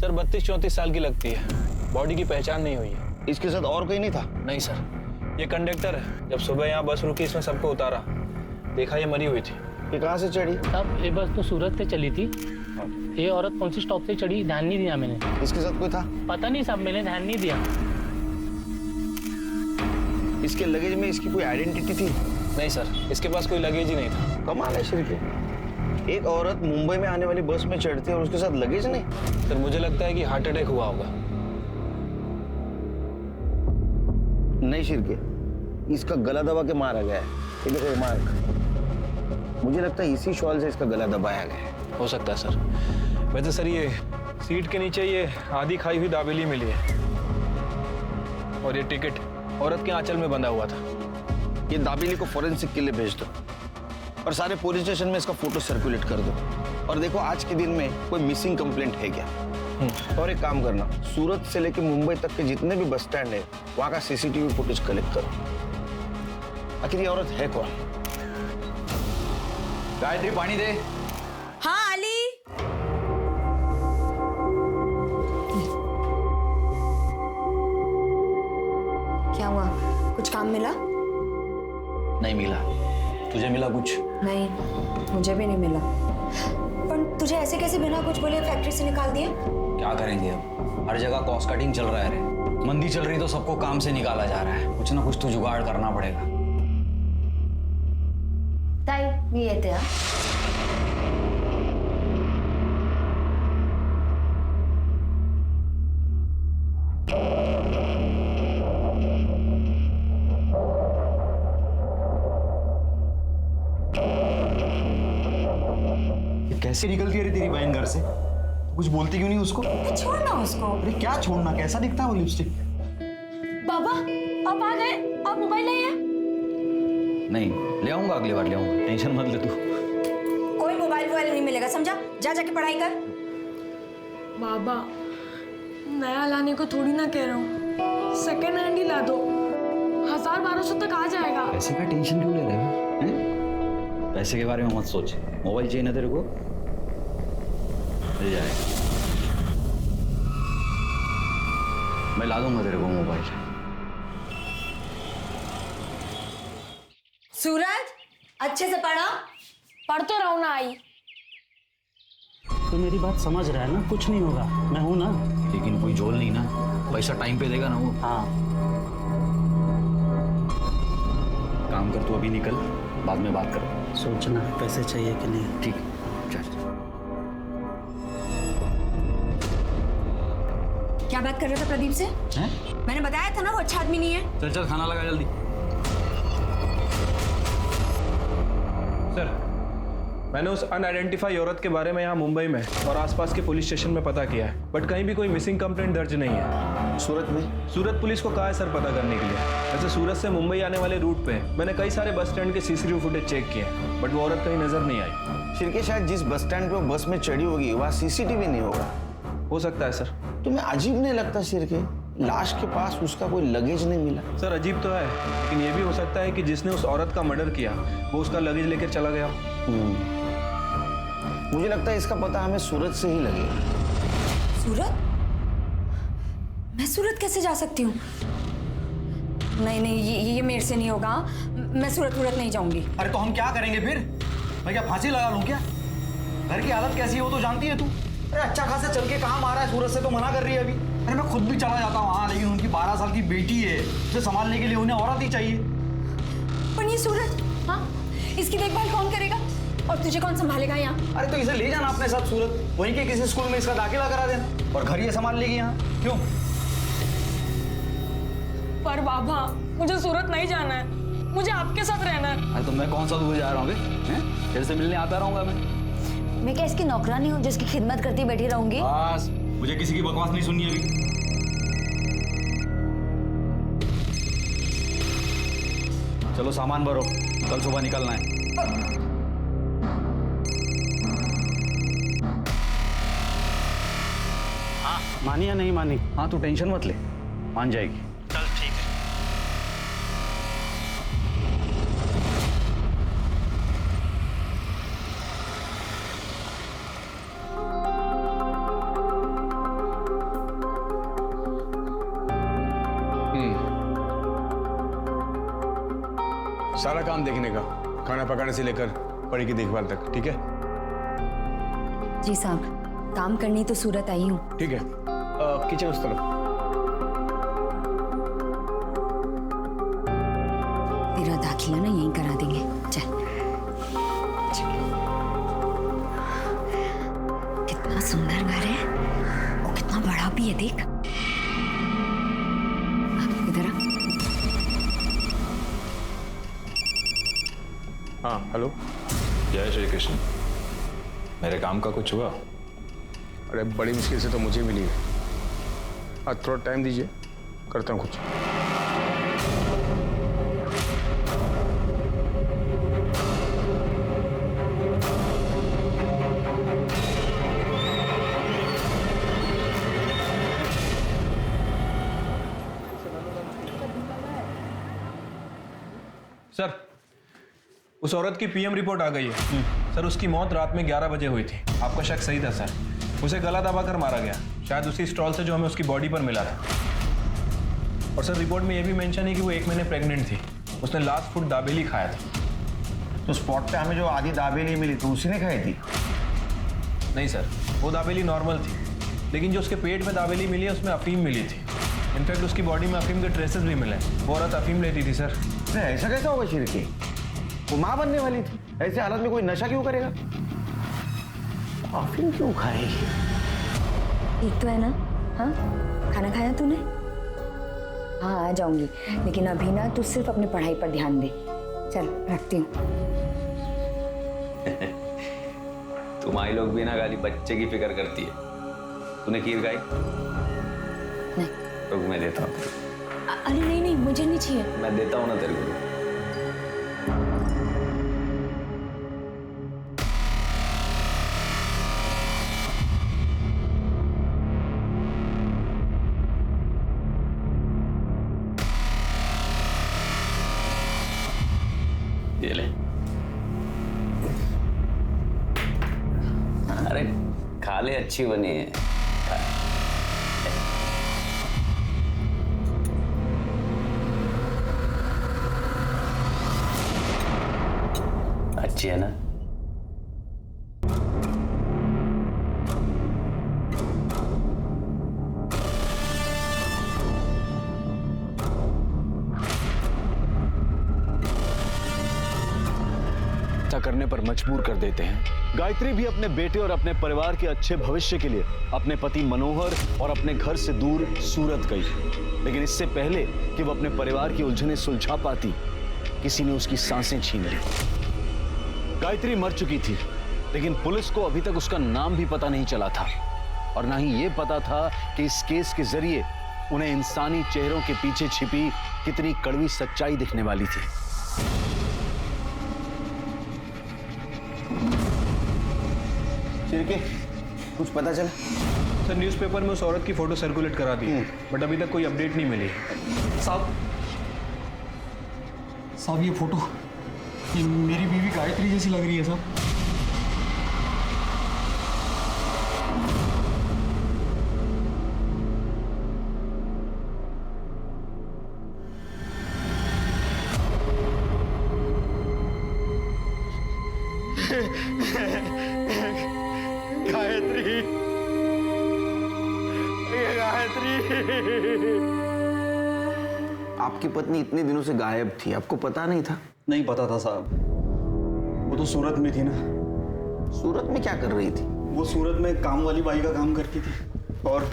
Sir 32-34 साल की लगती है, बॉडी की पहचान नहीं हुई है। इसके साथ और कोई नहीं था? नहीं सर, ये कंडक्टर है। जब सुबह यहाँ बस रुकी इसमें सबको उतारा, देखा ये मरी हुई थी। ये कहाँ से चढ़ी? साहब ये बस तो सूरत से चली थी। ये औरत कौन सी स्टॉप से चढ़ी ध्यान नहीं दिया मैंने। इसके साथ कोई था? पता नहीं साहब, मैंने ध्यान नहीं दिया। इसके लगेज में इसकी कोई आइडेंटिटी थी? नहीं सर, इसके पास कोई लगेज ही नहीं था। कमाल है शिरके, एक औरत मुंबई में आने वाली बस में चढ़ती है और उसके साथ लगेज नहीं? सर मुझे लगता है कि हार्ट अटैक हुआ होगा। नहीं शिरके, इसका गला दबा के मारा गया है। ये देखो ये मार्क, मुझे लगता है इसी शॉल से इसका गला दबाया गया है। हो सकता है सर। वैसे सर ये सीट के नीचे ये आधी खाई हुई दाबेली मिली है और ये टिकट औरत के आंचल में बंधा हुआ था। ये दाबेली को फॉरेंसिक के लिए भेज दो और सारे पुलिस स्टेशन में इसका फोटो सर्कुलेट कर दो। और देखो आज के दिन में कोई मिसिंग कंप्लेंट है क्या। और एक काम करना, सूरत से लेकर मुंबई तक के जितने भी बस स्टैंड है वहां का सीसीटीवी फुटेज कलेक्ट करो। आखिर ये औरत है कौन? गायत्री पानी दे। हाँ अली। क्या हुआ, कुछ काम मिला? नहीं मिला। तुझे मिला कुछ? नहीं, मुझे भी नहीं मिला। पर तुझे ऐसे कैसे बिना कुछ बोले फैक्ट्री से निकाल दिया? क्या करेंगे अब, हर जगह कॉस्ट कटिंग चल रहा है रे। मंदी चल रही तो सबको काम से निकाला जा रहा है। कुछ ना कुछ तो जुगाड़ करना पड़ेगा। ताई मी येते हा। कैसे निकलती है रे तेरी बहन घर से? कुछ बोलती क्यों नहीं उसको? छोड़ना उसको। अरे क्या छोड़ना, कैसा दिखता है वो लिपस्टिक? बाबा आप आ गए, आप मोबाइल ले आए? नहीं ले आऊंगा, अगली बार ले आऊंगा, टेंशन मत ले तू। कोई मोबाइल नहीं मिलेगा, समझा? जा जाके पढ़ाई कर। बाबा नया लाने को थोड़ी ना कह रहा हूँ, सेकेंड हैंड ही ला दो, 1000-1200 तक आ जाएगा। पैसे का टेंशन क्यों ले रहे हो? पैसे के बारे में मत सोच, मोबाइल चाहिए ना तेरे को, मिल जाएगा। मैं ला दूंगा तेरे को मोबाइल। सूरज अच्छे से पढ़ा। पढ़ तो रहा हूँ ना आई। तो मेरी बात समझ रहा है ना, कुछ नहीं होगा, मैं हूं ना। लेकिन कोई झोल नहीं ना, पैसा टाइम पे देगा ना वो। हाँ काम कर, तू अभी निकल, बाद में बात करो। सोचना पैसे चाहिए कि नहीं। ठीक, चल। क्या बात कर रहे थे प्रदीप से? हैं? मैंने बताया था ना वो अच्छा आदमी नहीं है। चल चल खाना लगा जल्दी। सर मैंने उस अनआइडेंटिफाई औरत के बारे में यहाँ मुंबई में और आसपास के पुलिस स्टेशन में पता किया है, बट कहीं भी कोई मिसिंग कंप्लेंट दर्ज नहीं है। सूरत में? सूरत पुलिस को कहा है सर पता करने के लिए। वैसे सूरत से मुंबई आने वाले रूट पे मैंने कई सारे बस स्टैंड के सीसीटीवी फुटेज चेक किए, बट वो औरत कहीं नजर नहीं आई। शिरके शायद जिस बस स्टैंड पे वो बस में चढ़ी होगी वहाँ सीसीटीवी नहीं होगा। हो सकता है सर। तुम्हें अजीब नहीं लगता शिरके, लाश के पास उसका कोई लगेज नहीं मिला? सर अजीब तो है, लेकिन ये भी हो सकता है कि जिसने उस औरत का मर्डर किया वो उसका लगेज लेकर चला गया। मुझे लगता है इसका पता हमें सूरत से ही लगेगा। सूरत? मैं सूरत कैसे जा सकती हूँ? नहीं नहीं, ये मेरे से नहीं होगा। मैं सूरत नहीं जाऊंगी। अरे तो हम क्या करेंगे फिर? मैं क्या फांसी लगा लूं क्या? घर की हालत कैसी है वो तो जानती है तू। अरे अच्छा खासा चल के कहाँ मारा है, सूरत से तो मना कर रही है अभी। अरे मैं खुद भी चला जाता हूँ वहाँ, लेकिन उनकी 12 साल की बेटी है, उसे संभालने के लिए उन्हें औरत ही चाहिए। पर ये सूरज, हाँ इसकी देखभाल कौन करेगा और तुझे कौन संभालेगा यहाँ? अरे तो इसे ले जाना अपने साथ सूरत, वहीं के किसी स्कूल में इसका दाखिला करा देना और घर ये संभाल लेगी यहाँ। क्यों? पर बाबा मुझे सूरत नहीं जाना है, मुझे आपके साथ रहना है। अरे तो मैं कौन सा दूर जा रहा हूँ? तेरे से मिलने आता रहूंगा मैं क्या इसकी नौकरानी हूँ जिसकी खिदमत करती बैठी रहूंगी? बस मुझे किसी की बकवास नहीं सुननी अभी। चलो सामान भरो, कल सुबह निकलना है। हाँ मानी या नहीं मानी? हाँ तू टेंशन मत ले, मान जाएगी। चल ठीक है। सारा काम देखने का, खाना पकाने से लेकर परी की देखभाल तक, ठीक है? जी साहब, काम करनी तो सूरत आई हूँ। ठीक है। किचन उस तरफ। तेरा दाखिला ना यहीं करा देंगे, चल। कितना सुंदर घर है और कितना बड़ा भी है, देख। इधर आ। हाँ, हेलो। जय श्री कृष्ण। मेरे काम का कुछ हुआ? अरे बड़ी मुश्किल से तो मुझे मिली है। आज थोड़ा टाइम दीजिए, करता हूँ कुछ। सर, उस औरत की पीएम रिपोर्ट आ गई है। सर, उसकी मौत रात में 11 बजे हुई थी। आपका शक सही था सर। उसे गला दबाकर मारा गया, शायद उसी स्टॉल से जो हमें उसकी बॉडी पर मिला था। और सर, रिपोर्ट में यह भी मेंशन है कि वो 1 महीने प्रेग्नेंट थी। उसने लास्ट फूड दाबेली खाया था। तो स्पॉट पे हमें जो आधी दाबेली मिली तो उसी ने खाई थी? नहीं सर, वो दाबेली नॉर्मल थी, लेकिन जो उसके पेट में दाबेली मिली है उसमें अफीम मिली थी। इनफैक्ट उसकी बॉडी में अफीम के ट्रेसेस भी मिले। वो औरत अफीम लेती थी सर। ऐसा कैसा होगा शिरके? वो माँ बनने वाली थी, ऐसे हालत में कोई नशा क्यों करेगा? अफीम क्यों खाएगी? ठीक तो है ना? हाँ, खाना खाया तूने? हाँ, आ जाऊंगी, लेकिन अभी ना तू सिर्फ अपनी पढ़ाई पर ध्यान दे। चल, रखती हूँ। तुम्हारी लोग भी ना गाली बच्चे की फिक्र करती है। तूने खीर खाई? नहीं। तो मैं देता हूँ। अरे नहीं नहीं, मुझे नहीं चाहिए। मैं देता हूँ ना तेरे को। ये ले। अरे खा ले, अच्छी बनी है। अच्छी है ना? करने पर मजबूर कर देते हैं। गायत्री भी अपने बेटे और अपने परिवार के अच्छे भविष्य के लिए अपने पति मनोहर और अपने घर से दूर सूरत गई, लेकिन इससे पहले कि वो अपने परिवार की उलझनें सुलझा पाती, किसी ने उसकी सांसें छीन ली। गायत्री मर चुकी थी, लेकिन पुलिस को अभी तक उसका नाम भी पता नहीं चला था और ना ही ये पता था कि इस केस के जरिए उन्हें इंसानी चेहरों के पीछे छिपी कितनी कड़वी सच्चाई दिखने वाली थी। शिरके, कुछ पता चला? सर, न्यूज़पेपर में उस औरत की फोटो सर्कुलेट करा दी, बट अभी तक कोई अपडेट नहीं मिली। साहब, ये फोटो, ये मेरी बीवी गायत्री जैसी लग रही है साहब। आपकी पत्नी इतने दिनों से गायब थी, आपको पता नहीं था? नहीं पता था साहब। वो तो सूरत में थी ना। सूरत में क्या कर रही थी? वो सूरत में काम वाली बाई का काम करती थी और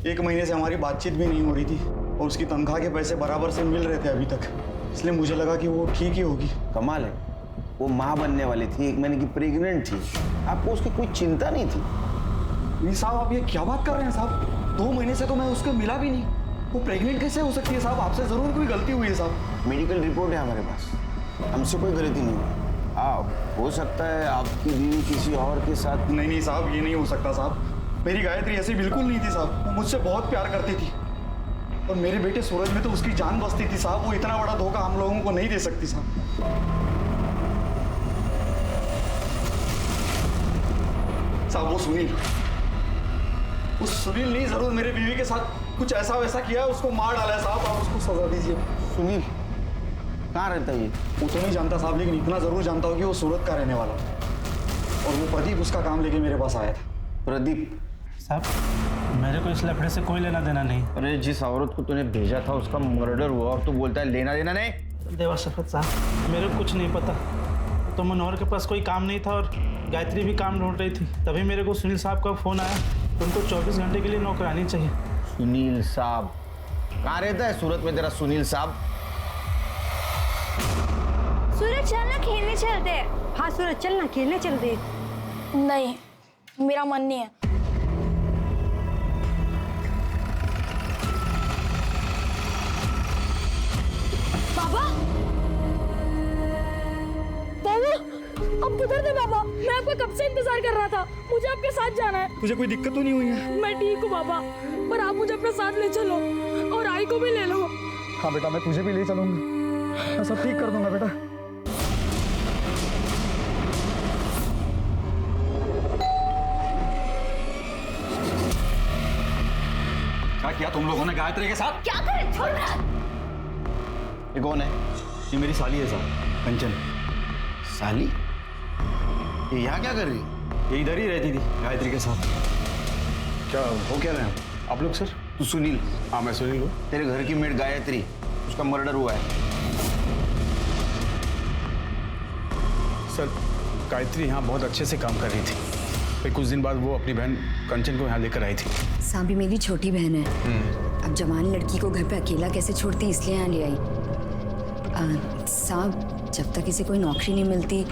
1 महीने से हमारी बातचीत भी नहीं हो रही थी और उसकी तनख्वाह के पैसे बराबर से मिल रहे थे अभी तक, इसलिए मुझे लगा कि वो ठीक ही होगी। कमाल है, वो माँ बनने वाली थी, 1 महीने की प्रेग्नेंट थी, आपको उसकी कोई चिंता नहीं थी? नहीं साहब, आप ये क्या बात कर रहे हैं साहब? 2 महीने से तो मैं उसको मिला भी नहीं, वो प्रेग्नेंट कैसे हो सकती है साहब? आपसे जरूर कोई गलती हुई है साहब। मेडिकल रिपोर्ट है हमारे पास, हमसे कोई गलती नहीं हुई। हो सकता है आपकी बीवी किसी और के साथ। नहीं साहब, ये नहीं हो सकता साहब। मेरी गायत्री ऐसी बिल्कुल नहीं थी साहब, वो मुझसे बहुत प्यार करती थी और मेरे बेटे सूरज में तो उसकी जान बसती थी साहब। वो इतना बड़ा धोखा हम लोगों को नहीं दे सकती साहब। वो सुनील नहीं, जरूर मेरे बीवी के साथ कुछ ऐसा वैसा किया है, उसको मार डाला है साहब। आप उसको सजा दीजिए। सुनील, कहाँ रहता है ये? वो तो नहीं जानता साहब, लेकिन इतना जरूर जानता हूँ कि वो सूरत का रहने वाला है। और वो प्रदीप उसका काम लेके मेरे पास आया था। प्रदीप? साहब मेरे को इस लफड़े से कोई लेना देना नहीं। अरे जिस औरत को तूने भेजा था उसका मर्डर हुआ और तू बोलता है लेना देना नहीं? देवा शपथ साहब मेरे को कुछ नहीं पता। तो मनोहर के पास कोई काम नहीं था और गायत्री भी काम ढूंढ रही थी, तभी मेरे को सुनील साहब का फ़ोन आया। उनको 24 घंटे के लिए नौकरानी चाहिए। सुनील साहब? कहाँ रहता है सूरत में तेरा सुनील साहब? सूरज चलना खेलने चलते हैं। हाँ सूरज चलना खेलने चलते। नहीं, मेरा मन नहीं है। बाबा, अब किधर थे बाबा? मैं आपका कब से इंतजार कर रहा था। मुझे आपके साथ जाना है। तुझे कोई दिक्कत तो नहीं हुई है? मैं ठीक हूँ बाबा, पर आप मुझे अपने साथ ले चलो और आई को भी ले लो। हाँ बेटा, मैं तुझे भी ले चलूंगा। मैं सब ठीक कर दूंगा बेटा। क्या किया तुम लोगों ने गायत्री के साथ? क्या करे? छोड़ रहा। ये कौन है? ये मेरी साली है साहब, कंचन। साली? ये यहाँ क्या कर रही है? ये इधर ही रहती थी गायत्री के साथ। क्या हो क्या रहे हैं आप लोग सर? तू सुनील? हाँ मैं सुनील हूँ। तेरे घर की मेड गायत्री, उसका मर्डर हुआ है। सर गायत्री यहाँ बहुत अच्छे से काम कर रही थी, फिर कुछ दिन बाद वो अपनी बहन कंचन को यहाँ लेकर आई थी। साबी मेरी छोटी बहन है। अब जवान लड़की को घर पे अकेला कैसे छोड़ती, इसलिए यहाँ ले आई। साहब जब तक इसे कोई नौकरी नहीं मिलती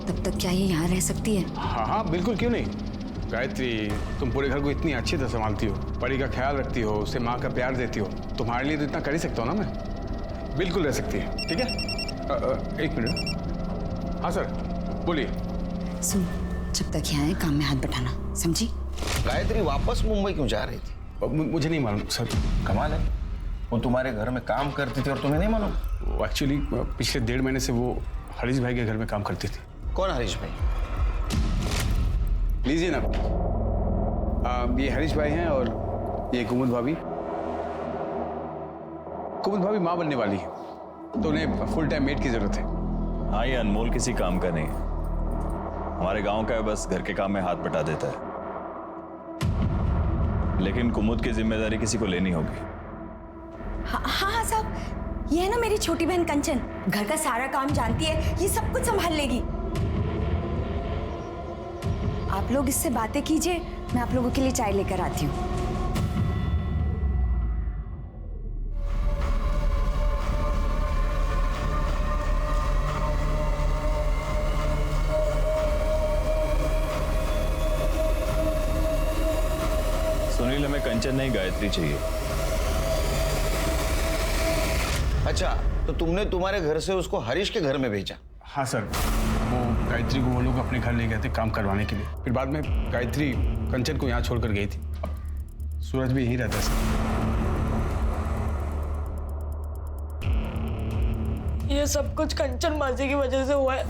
तब तक क्या ये यहाँ रह सकती है? हाँ हाँ बिल्कुल, क्यों नहीं। गायत्री तुम पूरे घर को इतनी अच्छी तरह संभालती हो, परी का ख्याल रखती हो, उसे माँ का प्यार देती हो, तुम्हारे लिए तो इतना कर ही सकता हूँ ना मैं। बिल्कुल रह सकती है, ठीक है। एक मिनट। हाँ सर बोलिए। सुन, जब तक यहाँ है काम में हाथ बटाना, समझी? गायत्री वापस मुंबई क्यों जा रही थी? मुझे नहीं मालूम सर। कमाल है, वो तुम्हारे घर में काम करती थी और तुम्हें नहीं मालूम? एक्चुअली पिछले 1.5 महीने से वो हरीश भाई के घर में काम करती थी। कौन हरीश भाई? लीजिए ना, ये हरीश भाई हैं और ये कुमुद भाभी। कुमुद भाभी माँ बनने वाली है, तो उन्हें फुल टाइम मेड की जरूरत है। हाँ, ये अनमोल किसी काम का नहीं है। हमारे गांव का है, बस घर के काम में हाथ बटा देता है। लेकिन कुमुद की जिम्मेदारी किसी को लेनी होगी। हाँ हाँ साहब, ये है ना मेरी छोटी बहन कंचन, घर का सारा काम जानती है, ये सब कुछ संभाल लेगी। आप लोग इससे बातें कीजिए, मैं आप लोगों के लिए चाय लेकर आती हूँ। सुनील, हमें कंचन नहीं गायत्री चाहिए। अच्छा, तो तुमने तुम्हारे घर से उसको हरीश के घर में भेजा? हाँ सर, वो गायत्री को वो लोग अपने घर ले गए थे काम करवाने के लिए। फिर बाद में गायत्री कंचन को यहाँ छोड़कर गई थी। अब सूरज भी यहीं रहता है सर। ये सब कुछ कंचन बाजी की वजह से हुआ है।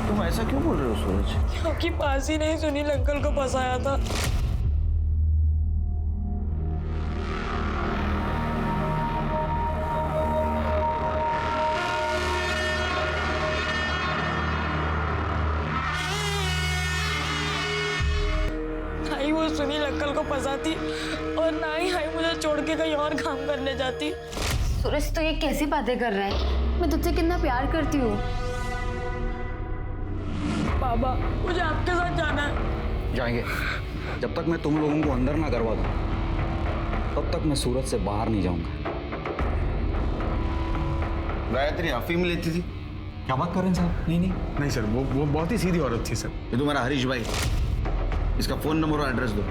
तुम ऐसा क्यों बोल रहे हो सूरज? क्योंकि पास ही नहीं सुनील अंकल को फंसाया था। ना ही वो सुनील अंकल को फंसाती और ना ही हाई मुझे छोड़ के कहीं और काम करने जाती। सूरज तो ये कैसी बातें कर रहा है? मैं तुझसे कितना प्यार करती हूँ। बाबा, मुझे आपके साथ जाना है। जाएंगे। जब तक मैं तुम लोगों को अंदर ना करवा दूं, तब तक मैं सूरत से बाहर नहीं जाऊंगा। गायत्री अफीम लेती थी? क्या बात कर रहे हैं साहब? नहीं। नहीं सर, वो बहुत ही सीधी औरत थी सर। ये तुम्हारा हरीश भाई, इसका फोन नंबर और एड्रेस दो।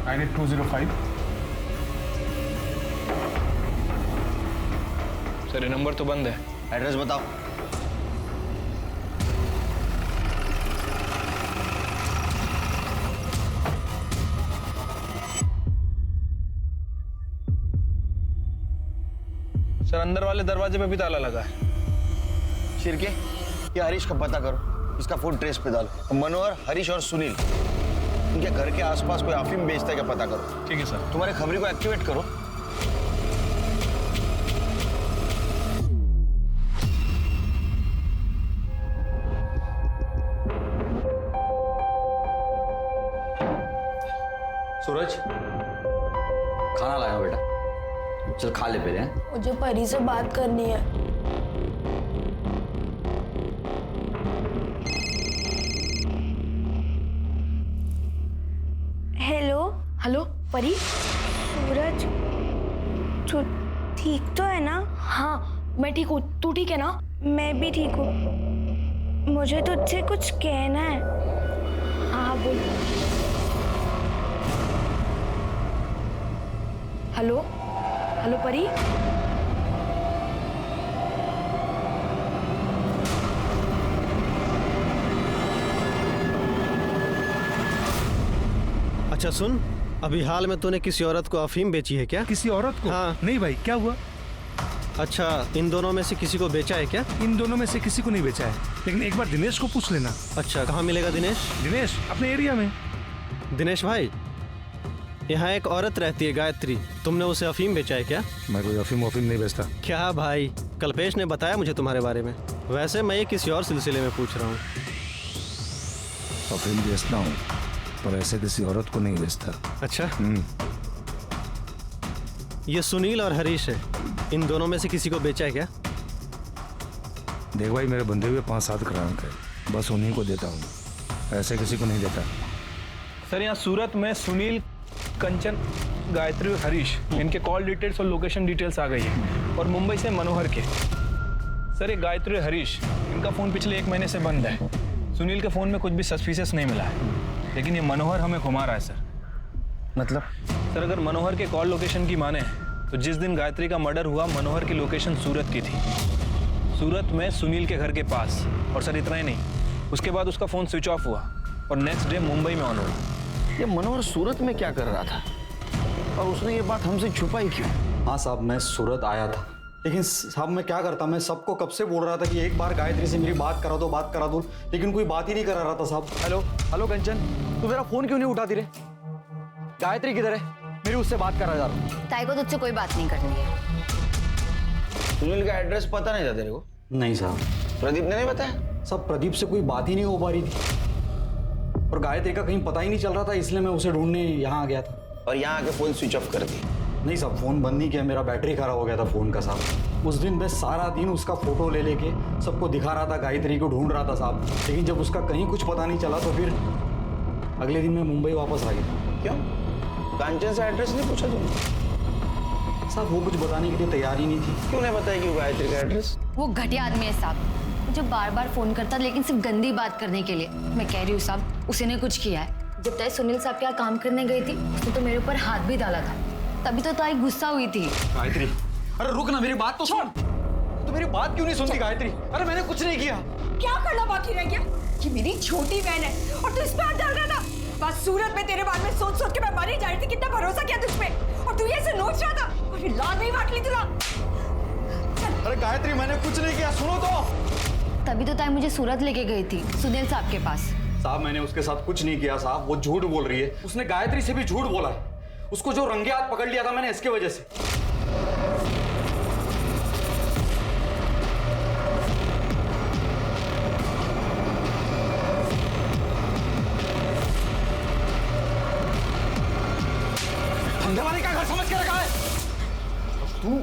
98205। सर ये नंबर तो बंद है। एड्रेस बताओ। सर अंदर वाले दरवाजे पे भी ताला लगा है। शिरके, ये हरीश का पता करो, इसका फोन ट्रेस पे डालो। मनोहर, हरीश और सुनील, इनके घर के आसपास कोई अफीम बेचता है क्या पता करो। ठीक है सर। तुम्हारे खबरी को एक्टिवेट करो। सूरज, खाना लाया बेटा, चल खा ले पहले। हैं? मुझे परी से बात करनी है। हेलो। हेलो परी। सूरज, तू ठीक तो है ना? हाँ मैं ठीक हूँ, तू ठीक है ना? मैं भी ठीक हूँ। मुझे तुझसे कुछ कहना है। हाँ बोल। हेलो हेलो परी। अच्छा सुन, अभी हाल में तूने किसी औरत को अफीम बेची है क्या? किसी औरत को? हाँ। नहीं भाई, क्या हुआ? अच्छा, इन दोनों में से किसी को बेचा है क्या? इन दोनों में से किसी को नहीं बेचा है, लेकिन एक बार दिनेश को पूछ लेना। अच्छा, कहाँ मिलेगा दिनेश? दिनेश अपने एरिया में। दिनेश भाई, यहाँ एक औरत रहती है गायत्री, तुमने उसे अफीम बेचा है क्या? मैं कोई अफीम नहीं बेचता। क्या भाई, कल्पेश ने बताया मुझे तुम्हारे बारे में। वैसे मैं ये किसी और सिलसिले में पूछ रहा हूँ। अफीम बेचता हूँ पर ऐसे किसी औरत को नहीं बेचता। अच्छा, ये सुनील और हरीश है, इन दोनों में से किसी को बेचा है क्या? देख भाई, मेरे बंधे हुए 5-7 ग्राहक है, बस उन्हीं को देता हूँ, ऐसे किसी को नहीं देता। सर यहाँ सूरत में सुनील, कंचन, गायत्री और हरीश, इनके कॉल डिटेल्स और लोकेशन डिटेल्स आ गई है। और मुंबई से मनोहर के। सर ये गायत्री और हरीश, इनका फ़ोन पिछले 1 महीने से बंद है। सुनील के फ़ोन में कुछ भी सस्पिशियस नहीं मिला है, लेकिन ये मनोहर हमें घुमा रहा है सर। मतलब? सर अगर मनोहर के कॉल लोकेशन की माने तो जिस दिन गायत्री का मर्डर हुआ, मनोहर की लोकेशन सूरत की थी, सूरत में सुनील के घर के पास। और सर इतना ही नहीं, उसके बाद उसका फ़ोन स्विच ऑफ हुआ और नेक्स्ट डे मुंबई में ऑन हुआ। ये मनोहर सूरत में क्या कर रहा था और उसने ये बात हमसे छुपाई क्यों? हाँ साहब, मैं सूरत आया था, लेकिन साहब मैं क्या करता, मैं सबको कब से बोल रहा था कि एक बार गायत्री से मेरी बात करा दो, लेकिन कोई बात ही नहीं करा रहा था साहब। हेलो हेलो कंचन, तू मेरा फोन क्यों नहीं उठाती रे? गायत्री किधर है? मेरी उससे बात करा जा रहा हूँ। ताई को तुझसे कोई बात नहीं करनी है। सुनील का एड्रेस पता नहीं था तेरे को? नहीं साहब। प्रदीप ने नहीं बताया? सब प्रदीप से कोई बात ही नहीं हो पा रही थी और गायत्री का कहीं पता ही नहीं चल रहा था, इसलिए मैं उसे ढूंढने यहाँ आ गया था। और यहाँ आके फोन स्विच ऑफ कर दिया? नहीं साहब, फोन बंद नहीं किया, मेरा बैटरी खराब हो गया था फोन का साहब। उस दिन मैं सारा दिन उसका फोटो ले लेके सबको दिखा रहा था, गायत्री को ढूंढ रहा था साहब, लेकिन जब उसका कहीं कुछ पता नहीं चला तो फिर अगले दिन मैं मुंबई वापस आ गया। क्यों? कांचन से एड्रेस नहीं पूछा तुमने? साहब वो कुछ बताने के लिए तैयार ही नहीं थी। क्यों नहीं बताया कि गायत्री का एड्रेस? वो घटिया आदमी है साहब, मुझे बार बार फोन करता, लेकिन सिर्फ गंदी बात करने के लिए। मैं कह रही हूँ साहब, उसी ने कुछ किया है। जब ताई सुनील साहब के यहाँ काम करने गई थी, उसने तो मेरे ऊपर हाथ भी डाला था, तभी तो ताई गुस्सा हुई थी। गायत्री, अरे रुक ना, मेरी बात तो सुन। तो मेरी बात क्यों नहीं सुनती गायत्री? अरे मैंने कुछ नहीं किया। क्या करना बाकी रह गया? ये मेरी छोटी बहन है और तू इस पे हाथ डाल रहा था। बस सूरत में तेरे बारे में सोच सोच के मैं मरी जा रही थी। कितना भरोसा किया तुझ पे और तू ये ऐसे नोच रहा था। अरे लाद नहीं बांट ली तुझा। अरे गायत्री, मैंने कुछ नहीं किया, सुनो तो। तभी तो ताई मुझे सूरत लेके गई थी सुनील साहब के पास। साहब मैंने उसके साथ कुछ नहीं किया साहब, वो झूठ बोल रही है। उसने गायत्री से भी झूठ बोला है। उसको जो रंगे हाथ पकड़ लिया था मैंने इसके वजह से। धंधेवाले का घर समझ के रखा है तू।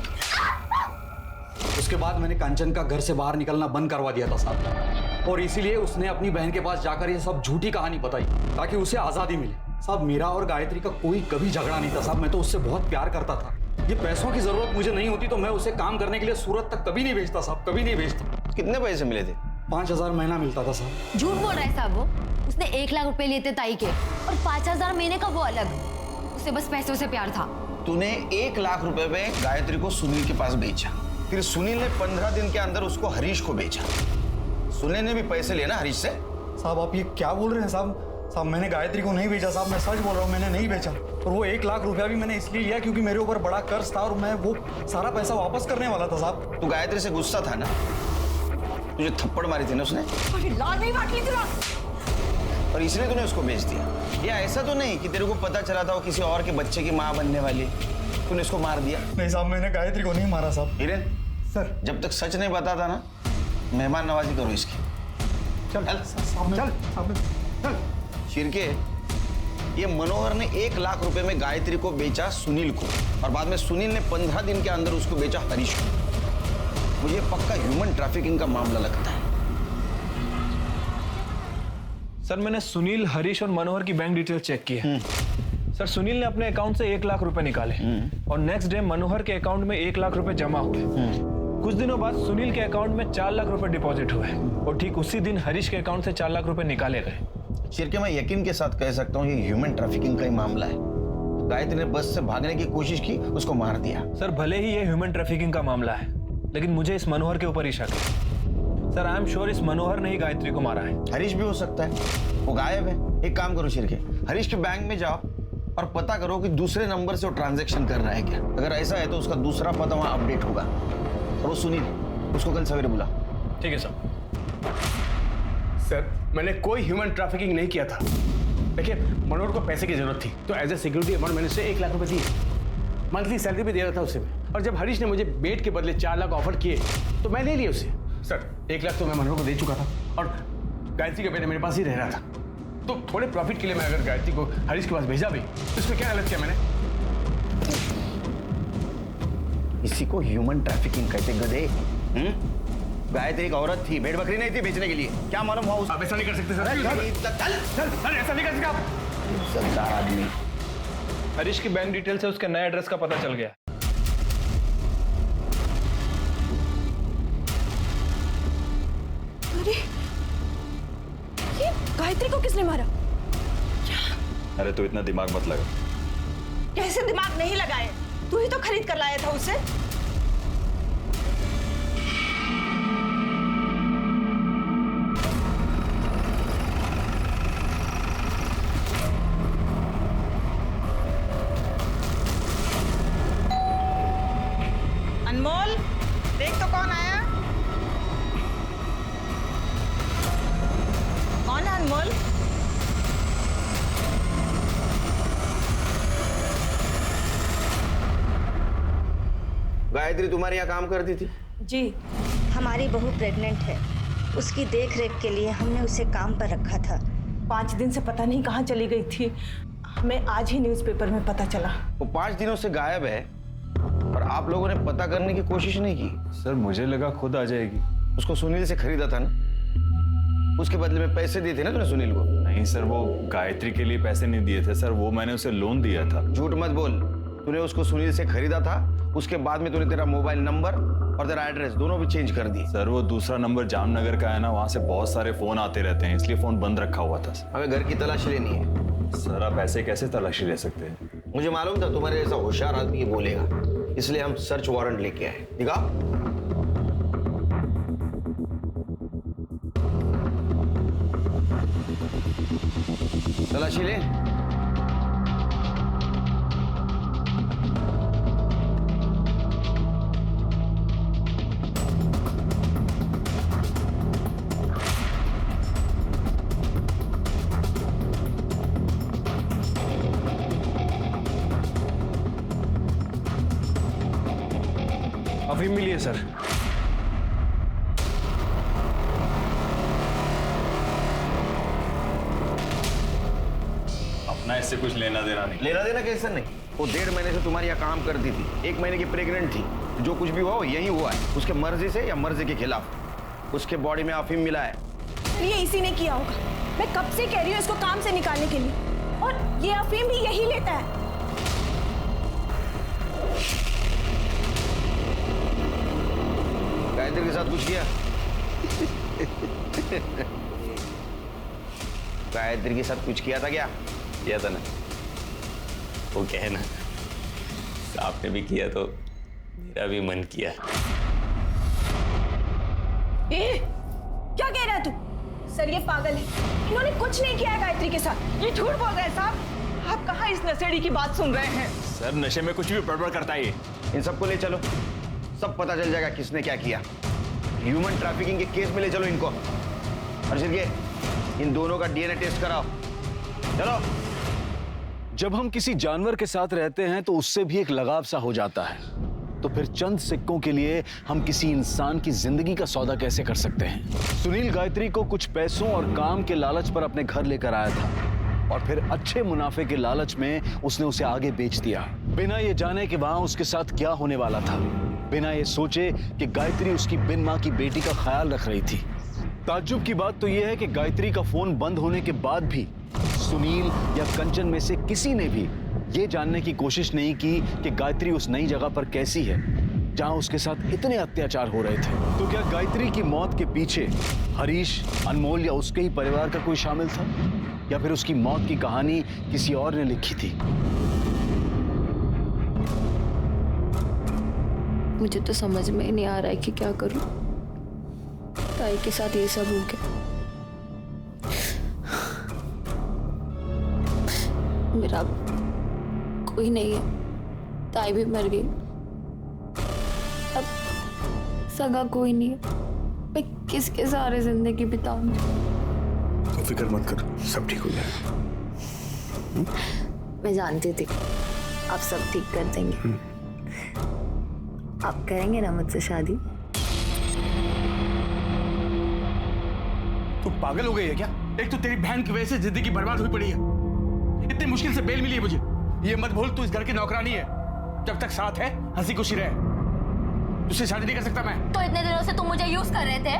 उसके बाद मैंने कांचन का घर से बाहर निकलना बंद करवा दिया था साहब, और इसीलिए उसने अपनी बहन के पास जाकर ये सब झूठी कहानी बताई ताकि उसे आजादी मिले। साहब मेरा और गायत्री का कोई कभी झगड़ा नहीं था साहब, मैं तो उससे बहुत प्यार करता था। ये पैसों की जरूरत मुझे नहीं होती तो मैं उसे काम करने के लिए सूरत तक कभी नहीं भेजता साहब, कभी नहीं भेजता। कितने पैसे मिले थे? 5,000 महीना मिलता था साहब। झूठ बोल रहा है साहब, वो उसने 1 लाख रुपए लिए थे ताई के, और 5,000 महीने का वो अलग। उसे बस पैसों से प्यार था। तूने 1 लाख रुपए में गायत्री को सुनील के पास बेचा, फिर सुनील ने 15 दिन के अंदर उसको हरीश को बेचा। सुनील ने भी पैसे लिए ना हरीश से? साहब आप ये क्या बोल रहे हैं साहब? साहब मैंने गायत्री को नहीं बेचा साहब, मैं सच बोल रहा हूँ, मैंने नहीं बेचा। और वो 1 लाख रुपया भी मैंने इसलिए लिया क्योंकि मेरे ऊपर बड़ा कर्ज था और मैं वो सारा पैसा वापस करने वाला था साहब। तू गायत्री से गुस्सा था ना? तुझे थप्पड़ मारी थी ना उसने? अरे लाद नहीं बांट ली तुझा। और इसलिए तूने उसको बेच दिया? या ऐसा तो नहीं कि तेरे को पता चला था वो किसी और के बच्चे की माँ बनने वाली, तूने उसको मार दिया? नहीं साहब, मैंने गायत्री को नहीं मारा साहब। हिरेन सर, जब तक सच नहीं बताता ना, मेहमान नवाजी करो इसकी। चल चल सामने, चल सामने चल। शिरके, ये मनोहर ने 1 लाख रुपए में गायत्री को बेचा सुनील को, और बाद में सुनील ने 15 दिन के अंदर उसको बेचा हरीश को। मुझे पक्का ह्यूमन ट्रैफिकिंग का मामला लगता है। सर मैंने सुनील, हरीश और मनोहर की बैंक डिटेल चेक की है। सर सुनील ने अपने अकाउंट से 1 लाख रुपए निकाले और नेक्स्ट डे मनोहर के अकाउंट में 1 लाख रुपए जमा हुए। कुछ दिनों बाद सुनील के अकाउंट में 4 लाख रुपए डिपॉजिट हुए और ठीक उसी दिन हरीश के अकाउंट से 4 लाख रुपए निकाले गए। शिरके, मैं यकीन के साथ कह सकता हूँ ये ह्यूमन ट्रैफिकिंग का ही मामला है। गायत्री ने बस से भागने की कोशिश की, उसको मार दिया। सर भले ही ये ह्यूमन ट्रैफिकिंग का मामला है, लेकिन मुझे इस मनोहर के ऊपर ही शक है। सर आई एम श्योर इस मनोहर ने ही गायत्री को मारा है। हरीश भी हो सकता है, वो गायब है। एक काम करो शिरके, हरीश के बैंक में जाओ और पता करो कि दूसरे नंबर से वो ट्रांजैक्शन कर रहा है क्या। अगर ऐसा है तो उसका दूसरा पता वहां अपडेट होगा। और वो सुनील, उसको कल सवेरे बुला। ठीक है सर। सर मैंने कोई ह्यूमन ट्रैफिकिंग नहीं किया था। देखिए मनोहर को पैसे की जरूरत थी तो एज ए सिक्योरिटी अमाउंट मैंने उसे 1 लाख रुपए दिए। मंथली सैलरी भी दे रहा था उसे मैं। और जब हरीश ने मुझे बेट के बदले 4 लाख ऑफर किए तो मैं ले लिया उसे। सर 1 लाख तो मैं मनोहर को दे चुका था और गायत्री का बेटा मेरे पास ही रह रहा था। तो थोड़े प्रॉफिट के लिए मैं अगर गायत्री को हरीश के पास भेजा भी तो इसमें क्या गलत किया मैंने? इसी को ह्यूमन ट्रैफिकिंग कहते गधे। गायत्री एक औरत थी, भेड़ बकरी नहीं थी बेचने के लिए। क्या मालूम हुआ आप ऐसा नहीं कर सकते सर। चल ऐसा नहीं कर सकते आप। सरदार आदमी। हरीश की बैंक डिटेल से उसके नए एड्रेस का पता चल गया। अरे ये गायत्री को किसने मारा? अरे तू इतना दिमाग मत लगा। कैसे दिमाग नहीं लगाए? तू ही तो खरीद कर लाया था उसे। अनमोल, देख तो कौन आया। कौन है अनमोल? गायत्री तुम्हारे यहाँ काम करती थी? जी। हमारी बहू प्रेग्नेंट है, उसकी देख रेख के लिए हमने उसे काम पर रखा था। 5 दिन से पता नहीं कहाँ चली गई थी। हमें आज ही न्यूज़पेपर में पता चला। वो 5 दिनों से गायब है और आप लोगों ने पता करने की कोशिश नहीं की। सर मुझे लगा खुद आ जाएगी। उसको सुनील से खरीदा था ना, उसके बदले में पैसे दिए थे ना तूने सुनील को? नहीं सर, वो गायत्री के लिए पैसे नहीं दिए थे सर, वो मैंने उसे लोन दिया था। झूठ मत बोल। तूने उसको सुनील से खरीदा था, उसके बाद में तूने तेरा मोबाइल नंबर और तेरा एड्रेस दोनों भी चेंज कर दिए। सर वो दूसरा नंबर जामनगर का है ना, वहाँ से बहुत सारे फोन आते रहते हैं, इसलिए फोन बंद रखा हुआ था। हमें घर की तलाशी लेनी है। सर आप ऐसे कैसे तलाशी ले सकते हैं? मुझे मालूम था तुम्हारे जैसा होशियार आदमी ये बोलेगा, इसलिए हम सर्च वारंट लेके आए। दिखा। तलाशी ले। अफीम मिली है सर। अपना इससे कुछ लेना देना नहीं। लेना देना कैसे नहीं? वो 1.5 महीने से तुम्हारी यहाँ काम करती थी, 1 महीने की प्रेग्नेंट थी। जो कुछ भी हुआ वो यही हुआ है, उसके मर्जी से या मर्जी के खिलाफ। उसके बॉडी में अफीम मिला है। ये इसी ने किया होगा। मैं कब से कह रही हूँ इसको काम से निकालने के लिए, और ये अफीम भी यही लेता है। गायत्री के साथ कुछ किया? गायत्री के साथ कुछ किया था क्या? किया था ना। वो क्या है ना, आपने भी किया तो मेरा भी मन किया। क्या कह रहा है तू? सर ये पागल है, इन्होंने कुछ नहीं किया है गायत्री के साथ। ये झूठ बोल रहे हैं साहब। आप कहाँ इस नशेड़ी की बात सुन रहे हैं? सर नशे में कुछ भी बड़बड़ करता है ये। इन सबको ले चलो, सब पता चल जाएगा किसने क्या किया। ह्यूमन ट्रैफिकिंग के केस में ले चलो इनको। और इन दोनों का डीएनए टेस्ट कराओ। चलो। जब हम किसी जानवर के साथ रहते हैं तो उससे भी एक लगाव सा हो जाता है, तो फिर चंद सिक्कों के लिए हम किसी इंसान की जिंदगी का सौदा कैसे कर सकते हैं? सुनील गायत्री को कुछ पैसों और काम के लालच पर अपने घर लेकर आया था और फिर अच्छे मुनाफे के लालच में उसने उसे आगे बेच दिया, बिना ये जाने कि वहां उसके साथ क्या होने वाला था, बिना ये सोचे कि गायत्री उसकी बिन मां की बेटी का ख्याल रख रही थी। ताज्जुब की बात तो यह है कि गायत्री का फोन बंद होने के बाद भी सुनील या कंचन में से किसी ने भी ये जानने की कोशिश नहीं की कि गायत्री उस नई जगह पर कैसी है जहां उसके साथ इतने अत्याचार हो रहे थे। तो क्या गायत्री की मौत के पीछे हरीश, अनमोल या उसके ही परिवार का कोई शामिल था, या फिर उसकी मौत की कहानी किसी और ने लिखी थी? मुझे तो समझ में ही नहीं आ रहा है कि क्या करूं। ताई के साथ ये सब हो गया। मेरा कोई नहीं है, ताई भी मर गई, अब सगा कोई नहीं है। मैं किसके सहारे जिंदगी बिताऊंगी? तो फिक्र मत कर, सब ठीक हो जाएगा। मैं जानती थी आप सब ठीक कर देंगे। आप करेंगे ना मुझसे शादी? तू पागल हो गई है क्या? एक तो तेरी बहन की वजह से जिंदगी बर्बाद हुई पड़ी है, इतनी मुश्किल से बेल मिली है मुझे। ये मत भूल तू इस घर की नौकरानी है, जब तक साथ है हंसी खुशी रहे। तुझसे शादी नहीं कर सकता मैं। तो इतने दिनों से तुम मुझे यूज कर रहे थे।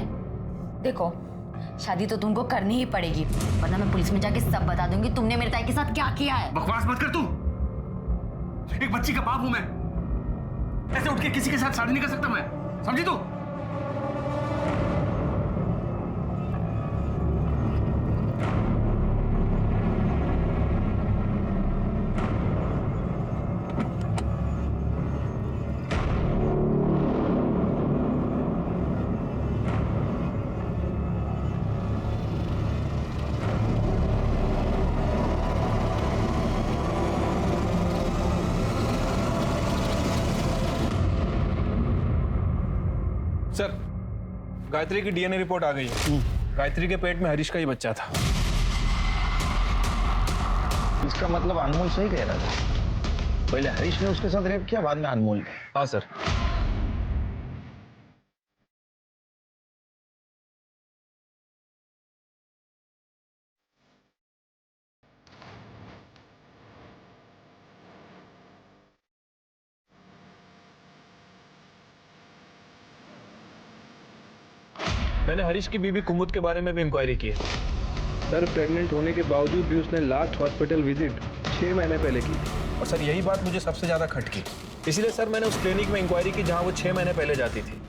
देखो, शादी तो तुमको करनी ही पड़ेगी, वरना मैं पुलिस में जाके सब बता दूंगी तुमने मेरे ताई के साथ क्या किया है। बकवास मत कर तू, एक बच्ची का बाप हूं मैं, ऐसे उठ के किसी के साथ शादी नहीं कर सकता मैं, समझी तू? सर, गायत्री की डीएनए रिपोर्ट आ गई है। गायत्री के पेट में हरीश का ही बच्चा था। इसका मतलब अनमोल सही कह रहा था, पहले हरीश ने उसके साथ रेप किया, बाद में अनमोल ने। हाँ सर। मैंने हरीश की बीवी कुमुद के बारे में भी इंक्वायरी की है। सर, प्रेग्नेंट होने के बावजूद भी उसने लास्ट हॉस्पिटल विजिट 6 महीने पहले की। और सर, यही बात मुझे सबसे ज़्यादा खटकी, इसलिए सर मैंने उस क्लिनिक में इंक्वायरी की जहाँ वो 6 महीने पहले जाती थी।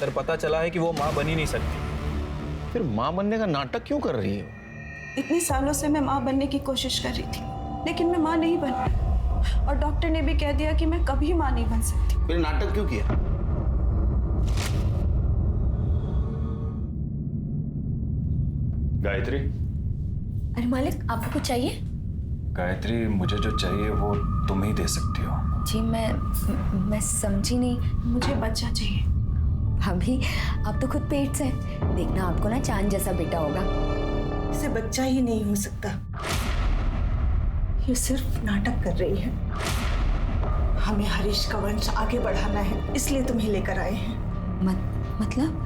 सर, पता चला है कि वो माँ बन ही नहीं सकती। फिर माँ बनने का नाटक क्यों कर रही हो? इतने सालों से मैं माँ बनने की कोशिश कर रही थी, लेकिन मैं माँ नहीं बन पाई, और डॉक्टर ने भी कह दिया कि मैं कभी माँ नहीं बन सकती। फिर नाटक क्यों किया? गायत्री। अरे मालिक, आपको कुछ चाहिए? गायत्री, मुझे जो चाहिए वो तुम ही दे सकती हो। जी मैं समझी नहीं। मुझे बच्चा चाहिए। भाभी, आप तो खुद पेट से हैं। देखना, आपको ना चांद जैसा बेटा होगा। इसे बच्चा ही नहीं हो सकता, ये सिर्फ नाटक कर रही है। हमें हरीश का वंश आगे बढ़ाना है, इसलिए तुम्हें लेकर आए हैं। मतलब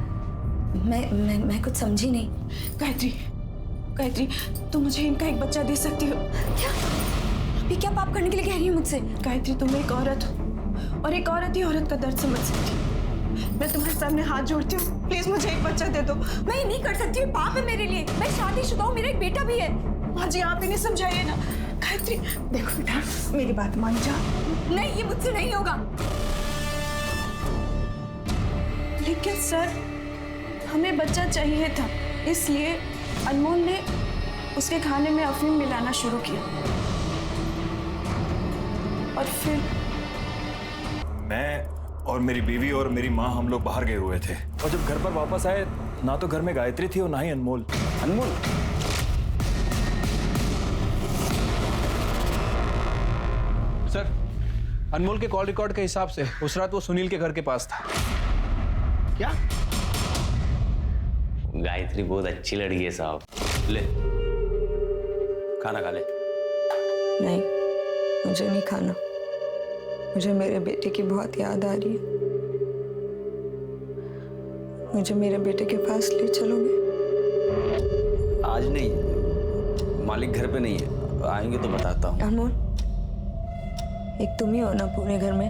मैं कुछ समझी नहीं। गायत्री, तुम मुझे इनका एक बच्चा दे सकती हो क्या? अभी क्या पाप करने के लिए कह रही है मुझसे? गायत्री, तुम एक औरत हो, और एक औरत ही औरत का दर्द समझ सकती है। मैं तुम्हारे सामने हाथ जोड़ती हूँ, प्लीज मुझे एक बच्चा दे दो। मैं नहीं कर सकती, पाप है मेरे लिए। मैं शादीशुदा हूँ, मेरा एक बेटा भी है। माँ जी, आप इन्हें समझाइए ना। गायत्री, देखो बेटा, मेरी बात मान जा। नहीं, ये मुझसे नहीं होगा। लेकिन सर, हमें बच्चा चाहिए था, इसलिए अनमोल ने उसके खाने में अफीम मिलाना शुरू किया, और फिर मैं और मेरी बीवी और मेरी माँ, हम लोग बाहर गए हुए थे, और जब घर पर वापस आए ना तो घर में गायत्री थी और ना ही अनमोल। अनमोल? सर, अनमोल के कॉल रिकॉर्ड के हिसाब से उस रात वो सुनील के घर के पास था। क्या? गायत्री बहुत अच्छी लड़की है साहब। ले, खाना खा ले। नहीं, मुझे नहीं खाना। मुझे मेरे बेटे की बहुत याद आ रही है। मुझे मेरे बेटे के पास ले चलोगे? आज नहीं, मालिक घर पे नहीं है, आएंगे तो बताता हूँ। अनमोल, एक तुम ही हो ना पूरे घर में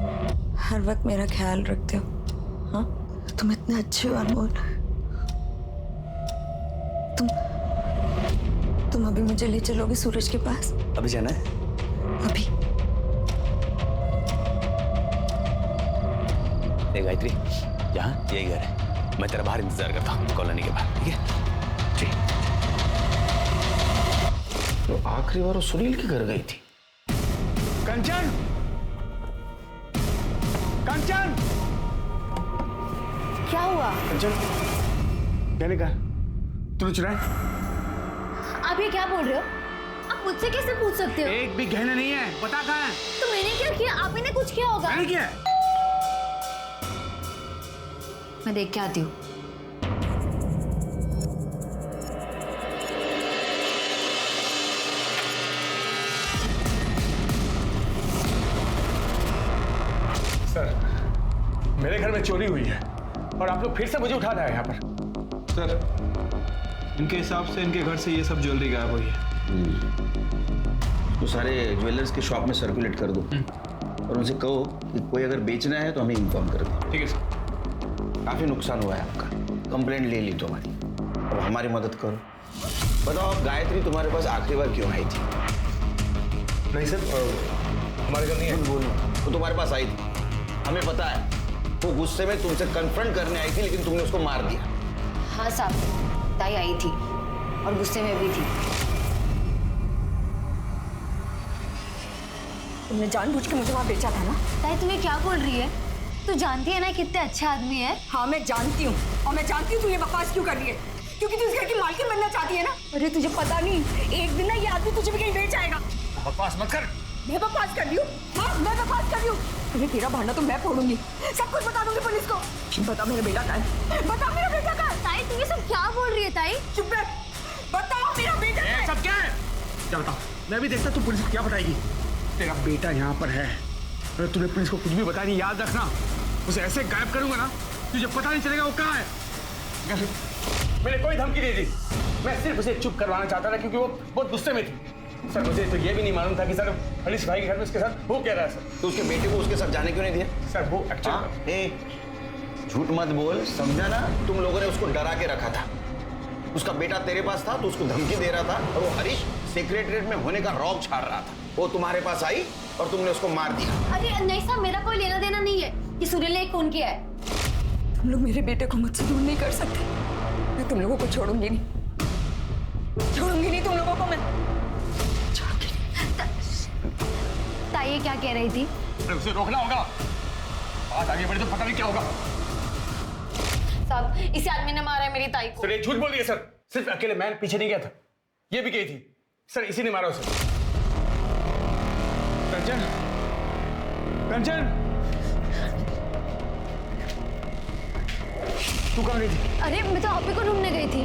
हर वक्त मेरा ख्याल रखते हो। हाँ, तुम इतने अच्छे हो अनमोल। तुम अभी मुझे ले चलोगे सूरज के पास? अभी जाना है? अभी। ए गायत्री, यहाँ यही घर है। मैं तेरा बाहर इंतजार करता हूँ कॉलोनी के बाहर, ठीक है? जी। तो आखिरी बार वो सुनील के घर गई थी। कंचन, कंचन, क्या हुआ? कंचन, क्या निकाल? तू चुरा है? आप ये क्या बोल रहे हो? आप मुझसे कैसे पूछ सकते हो? एक भी गहना नहीं है, बता कहाँ है? तो मैंने क्या किया? आप ही ने कुछ किया होगा। मैंने किया? मैं देख के आती हूँ। सर, मेरे घर में चोरी हुई है और आप लोग फिर से मुझे उठा लाए यहाँ पर। सर, इनके हिसाब से इनके घर से ये सब ज्वेलरी गायब हुई है। तो सारे ज्वेलर्स के शॉप में सर्कुलेट कर दो और उनसे कहो कि कोई अगर बेचना है तो हमें इन्फॉर्म कर दे। ठीक है सर। काफी नुकसान हुआ है आपका, कंप्लेंट ले ली तुम्हारी, अब हमारी मदद करो। बताओ गायत्री तुम्हारे पास आखिरी बार क्यों आई थी? नहीं सर, हमारे घर नहीं है। बोलो, वो तुम्हारे पास आई थी, हमें पता है। वो गुस्से में तुमसे कन्फ्रंट करने आई थी लेकिन तुमने उसको मार दिया। हाँ साहब, ताई आई थी और गुस्से में भी थी। तुमने जानबूझ के मुझे वहाँ बेचा था ना? ताई तुम्हें क्या बोल रही है? तू जानती है ना कितने अच्छे आदमी है। हाँ मैं जानती हूँ, और मैं जानती हूँ तू ये बकवास क्यों कर रही है, क्योंकि तू इस घर की मालकिन बनना चाहती है ना। अरे तुझे पता नहीं, एक दिन ना ये आदमी तुझे भी कहीं बेच आएगा। बकवास मत कर। मैं बकवास कर रही हूँ? हाँ मैं बकवास कर रही हूँ। अरे तेरा भांडा तो मैं फोड़ूंगी, सब कुछ बता दूंगी पुलिस को। बता मेरा बेटा कहाँ है? बता मेरा बेटा कहाँ है? ताई तुम ये सब क्या बोल रही है ताई? चुप रह, बताओ मेरा बेटा कहाँ है? सब क्या है? क्या बताओ? मैं भी देखता तू पुलिस को क्या बताएगी। तेरा बेटा यहाँ पर है, अगर तूने पुलिस को कुछ भी बताया नहीं, याद रखना उसे ऐसे गायब करूंगा ना तुझे पता नहीं चलेगा वो कहाँ है। मैंने कोई धमकी नहीं दी, मैं सिर्फ उसे चुप करवाना चाहता था क्योंकि वो बहुत गुस्से में थी। सर मुझे तो ये भी नहीं मालूम था कि सर हरीश भाई के घर में उसके साथ वो कह रहा है। सर तो उसके बेटे को उसके साथ जाने क्यों नहीं दिया? सर वो एक्चुअली झूठ मत बोल, समझा ना? तुम लोगों ने उसको डरा के रखा था। उसका बेटा तेरे पास था तो उसको धमकी दे रहा था और वो हरीश सेक्रेटरीट में होने का रौब छाड़ रहा था। वो तुम्हारे पास आई और तुमने उसको मार दिया। अरे नहीं साहब, मेरा कोई लेना देना नहीं है कि सुनील ने एक फोन किया है। तुम लोग मेरे बेटे को मुझसे दूर नहीं कर सकते। मैं तुम लोगों को छोड़ूंगी नहीं, छोड़ूंगी नहीं तुम लोगों को मैं। ताई ये क्या कह रही थी? उसे रोकना होगा, बात आगे बढ़े तो पता नहीं क्या होगा। साहब इसी आदमी ने मारा है मेरी ताई को। सर ये झूठ बोल रही है सर, सिर्फ अकेले मैं पीछे नहीं गया था, ये भी गई थी। सर इसी ने मारा उसे। कंचन, कंचन, तू कहाँ गई थी? अरे मैं तो आप ही को ढूंढने गई थी,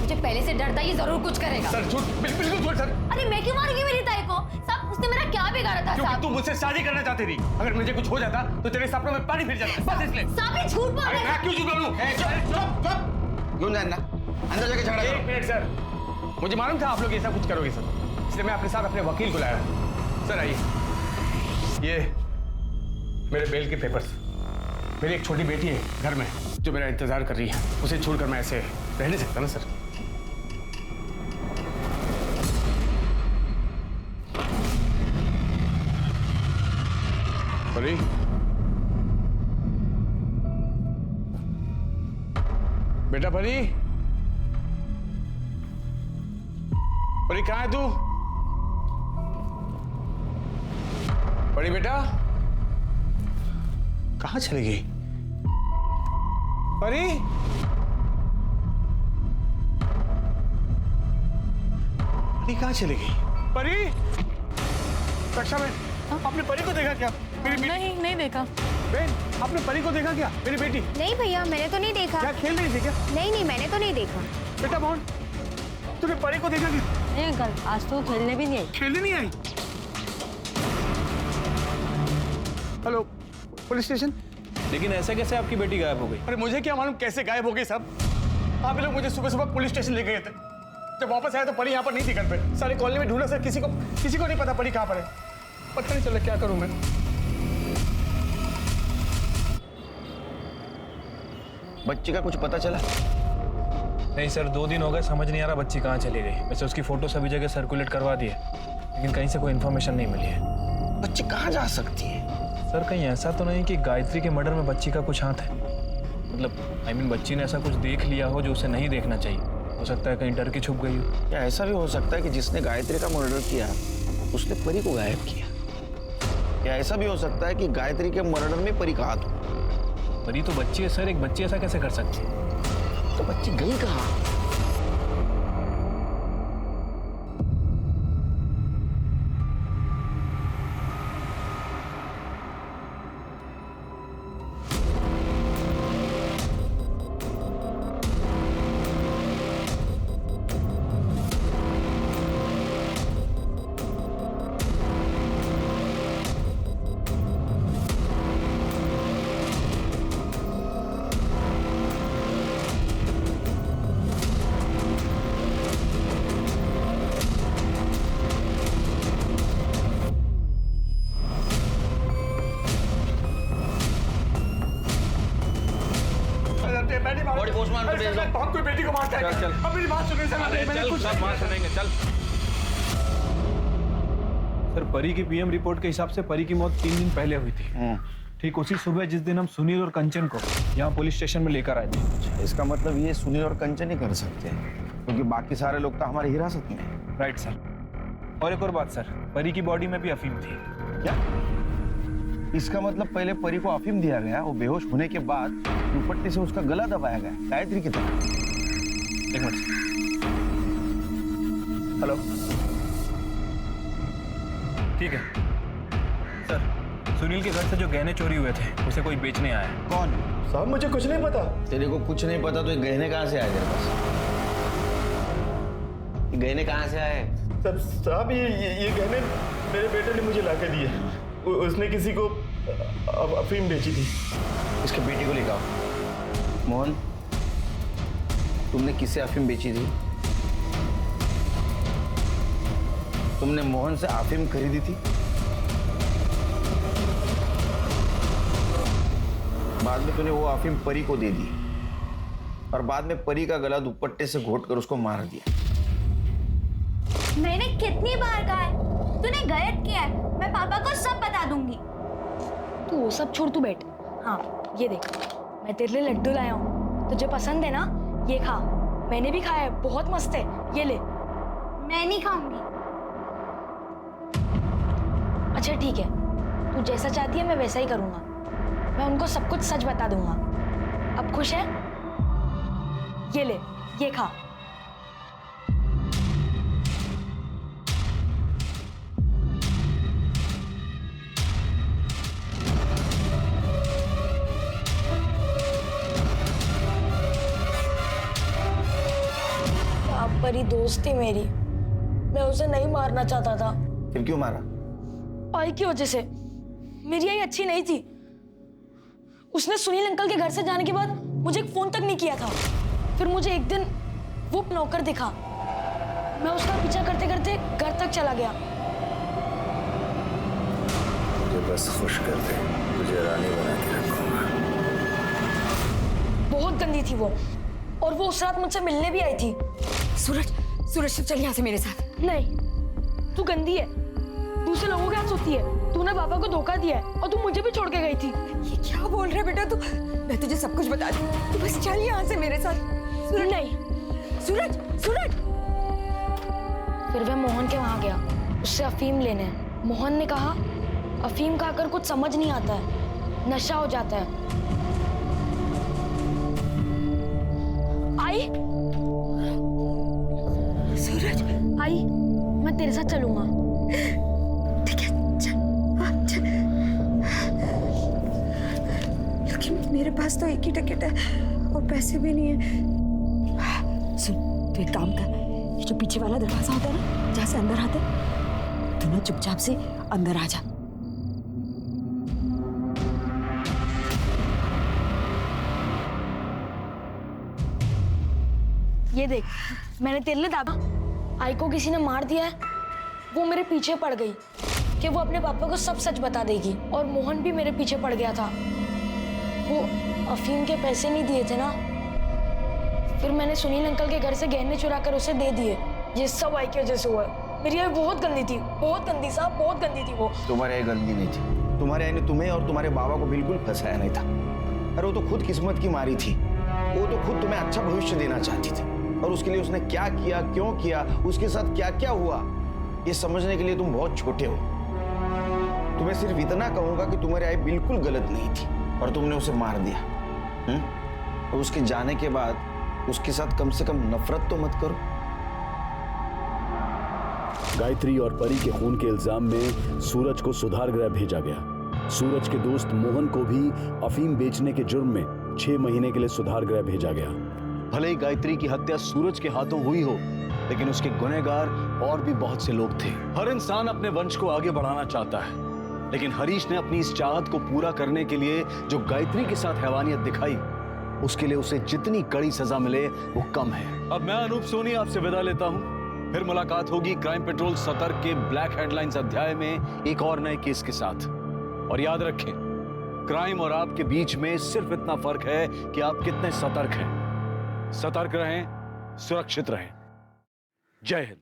मुझे पहले से डर था ये जरूर कुछ करेगा। सर झूठ, बिल्कुल झूठ सर। अरे मैं क्यों मारूंगी मेरी ताई को? साहब उसने मेरा क्या बिगाड़ा था? क्योंकि साहब तू मुझसे शादी करना चाहती थी, अगर मुझे कुछ हो जाता तो तेरे सपनों में पानी फिर जाता, बस इसलिए। साहब ये झूठ बोल रहे हैं। मैं क्यों झूठ बोलूं? क्यों जानना? अंदर जाके झगड़ा करो। एक मिनट सर, मुझे मालूम था आप लोग ऐसा कुछ करोगे सर, इसलिए मैं अपने साथ अपने वकील को लाया। सर आइए, ये मेरे बेल के पेपर्स। मेरी एक छोटी बेटी है घर में जो मेरा इंतजार कर रही है, उसे छोड़कर मैं ऐसे रह नहीं सकता ना सर। परी, बेटा परी, परी कहाँ है तू? परी बेटा कहाँ चली गई? परी, परी कहाँ चली गई? परी, कक्षा में आपने परी को देखा क्या? मेरी नहीं देखा। बहन, आपने परी को देखा क्या? मेरी बेटी। नहीं भैया, मैंने तो नहीं देखा। क्या खेल रही थी क्या? नहीं मैंने तो नहीं देखा। बेटा मोहन, तूने परी को देखा क्या? नहीं अंकल, आज तो खेलने भी नहीं आई। खेलने नहीं आई? Hello, police station. लेकिन ऐसे कैसे आपकी बेटी गायब हो गई? अरे मुझे क्या मालूम कैसे गायब हो गई साहब। आप लोग मुझे सुबह सुबह पुलिस स्टेशन ले गए थे। जब वापस आया तो परी यहाँ पर नहीं थी घर पे। सारी कॉलोनी में ढूंढा सर, किसी को नहीं पता परी कहाँ पर है। पता नहीं चला क्या करूं मैं। बच्ची का कुछ पता चला? नहीं सर, 2 दिन हो गए, समझ नहीं आ रहा बच्ची कहाँ चली गई। वैसे उसकी फोटो सभी जगह सर्कुलेट करवा दी है, लेकिन कहीं से कोई इन्फॉर्मेशन नहीं मिली है। बच्ची कहाँ जा सकती है? सर कहीं ऐसा तो नहीं कि गायत्री के मर्डर में बच्ची का कुछ हाथ है? मतलब बच्ची ने ऐसा कुछ देख लिया हो जो उसे नहीं देखना चाहिए। हो सकता है कहीं डर के छुप गई हो। या ऐसा भी हो सकता है कि जिसने गायत्री का मर्डर किया उसने परी को गायब किया। या ऐसा भी हो सकता है कि गायत्री के मर्डर में परी का हाथ हो। परी तो बच्ची है सर, एक बच्ची ऐसा कैसे कर सकती है? तो बच्ची गई कहाँ? बॉडी पोस्टमार्टम पे भेज दो। बहुत कोई बेटी को मारता है। चल। अब मेरी बात सुनिए सर। चल सब बात सुनेंगे, चल। सर परी की पीएम रिपोर्ट के हिसाब से परी की मौत 3 दिन पहले हुई थी। ठीक उसी सुबह जिस दिन हम सुनील और कंचन को यहाँ पुलिस स्टेशन में लेकर आए थे। इसका मतलब ये सुनील और कंचन ही कर सकते हैं, क्योंकि बाकी सारे लोग तो हमारी हिरासत में हैं। Right sir. और एक और बात सर, परी की बॉडी में भी अफीम थी। क्या? इसका मतलब पहले परी को अफीम दिया गया, वो बेहोश होने के बाद दुपट्टे से उसका गला दबाया गया, गायत्री की तरह। एक मिनट। हेलो, ठीक है सर। सुनील के घर से जो गहने चोरी हुए थे उसे कोई बेचने आया। कौन? साहब मुझे कुछ नहीं पता। तेरे को कुछ नहीं पता तो ये गहने कहाँ से आए तेरे पास? ये गहने कहाँ से आए? साहब ये गहने मेरे बेटे ने मुझे लाके दिए। उसने किसी को अफीम बेची थी। इसके बेटे को लेकर आओ। मोहन, तुमने किसे अफीम बेची थी? तुमने मोहन से अफीम खरीदी थी? बाद में तूने वो अफीम परी को दे दी और बाद में परी का गला दुपट्टे से घोटकर उसको मार दिया। मैंने कितनी बार कहा है, तूने गलत किया है। मैं पापा को सब बता दूंगी। तू वो सब छोड़, तू बैठ। हाँ ये देख, मैं तेरे लिए लड्डू लाया हूँ, तुझे पसंद है ना? ये खा। मैंने भी खाया है, बहुत मस्त है, ये ले। मैं नहीं खाऊंगी। अच्छा ठीक है, तू जैसा चाहती है मैं वैसा ही करूँगा। मैं उनको सब कुछ सच बता दूंगा। अब खुश है? ये ले, ये खा। परी दोस्त थी मेरी, मैं उसे नहीं मारना चाहता था। फिर क्यों मारा? आई की वजह से। मेरी आई अच्छी नहीं थी। उसने सुनील अंकल के घर से जाने के बाद मुझे एक फोन तक नहीं किया था। फिर मुझे एक दिन वो नौकर दिखा, मैं उसका पीछा करते करते घर तक चला गया। मुझे बस खुश कर दे, तुझे रानी बना के रखूंगा। बहुत गंदी थी वो, और वो उस रात मुझसे मिलने भी आई थी। सूरज, सूरज चल यहाँ से मेरे साथ। नहीं, तू गंदी है, दूसरे लोगों के हाथ सोती है। तूने पापा को धोखा दिया है और तू मुझे भी छोड़ के गई थी। ये क्या बोल रहा है बेटा तू? मैं तुझे सब कुछ बता दूं, तू बस चल यहाँ से मेरे साथ। सूरज नहीं। सूरज, सूरज। फिर वह मोहन के वहां गया उससे अफीम लेने। मोहन ने कहा अफीम खाकर कुछ समझ नहीं आता है, नशा हो जाता है। आई सूरज, आई, मैं तेरे साथ चलूंगा। ठीक है, चल। लेकिन मेरे पास तो एक ही टिकट है और पैसे भी नहीं है। सुन, तू एक काम कर, ये जो पीछे वाला दरवाजा होता है ना, जहाँ से अंदर आते, तू ना चुपचाप से अंदर आ जा। ये देख, मैंने तेरे लिए दादा आई को किसी ने मार दिया है, वो मेरे पीछे पड़ गई कि वो अपने पापा को सब सच बता देगी। और मोहन भी मेरे पीछे पड़ गया था, वो अफीम के पैसे नहीं दिए थे ना, फिर मैंने सुनील अंकल के घर से गहने चुरा कर उसे दे दिए। ये सब आई की वजह से हुआ है। मेरी आई बहुत गंदी थी, बहुत गंदी साहब, बहुत गंदी थी वो। तुम्हारी आई गंदी नहीं थी, तुम्हारे आई ने तुम्हें और तुम्हारे बाबा को बिल्कुल फंसाया नहीं था। अरे वो तो खुद किस्मत की मारी थी, वो तो खुद तुम्हें अच्छा भविष्य देना चाहती थी, और उसके लिए उसने क्या किया, क्यों किया, उसके साथ क्या क्या हुआ, ये समझने के लिए तुम बहुत छोटे हो। तुम्हें सिर्फ इतना कहूंगा कि तुम्हारी आई बिल्कुल गलत नहीं थी और तुमने उसे मार दिया। और उसके जाने के बाद उसके साथ कम से कम नफरत तो मत करो। गायत्री और परी के खून के इल्जाम में सूरज को सुधार गृह भेजा गया। सूरज के दोस्त मोहन को भी अफीम बेचने के जुर्म में 6 महीने के लिए सुधार गृह भेजा गया। भले ही गायत्री की हत्या सूरज के हाथों हुई हो, लेकिन उसके गुनहगार और भी बहुत से लोग थे। हर इंसान अपने वंश को आगे बढ़ाना चाहता है, लेकिन हरीश ने अपनी इस चाहत को पूरा करने के लिए जो गायत्री के साथ हैवानियत दिखाई, उसके लिए उसे जितनी कड़ी सजा मिले वो कम है। अब मैं अनूप सोनी आपसे विदा लेता हूं। फिर मुलाकात होगी क्राइम पेट्रोल सतर्क के ब्लैक हेडलाइंस अध्याय में एक और नए केस के साथ। और याद रखें, क्राइम और आपके बीच में सिर्फ इतना फर्क है कि आप कितने सतर्क हैं। सतर्क रहें, सुरक्षित रहें। जय हिंद।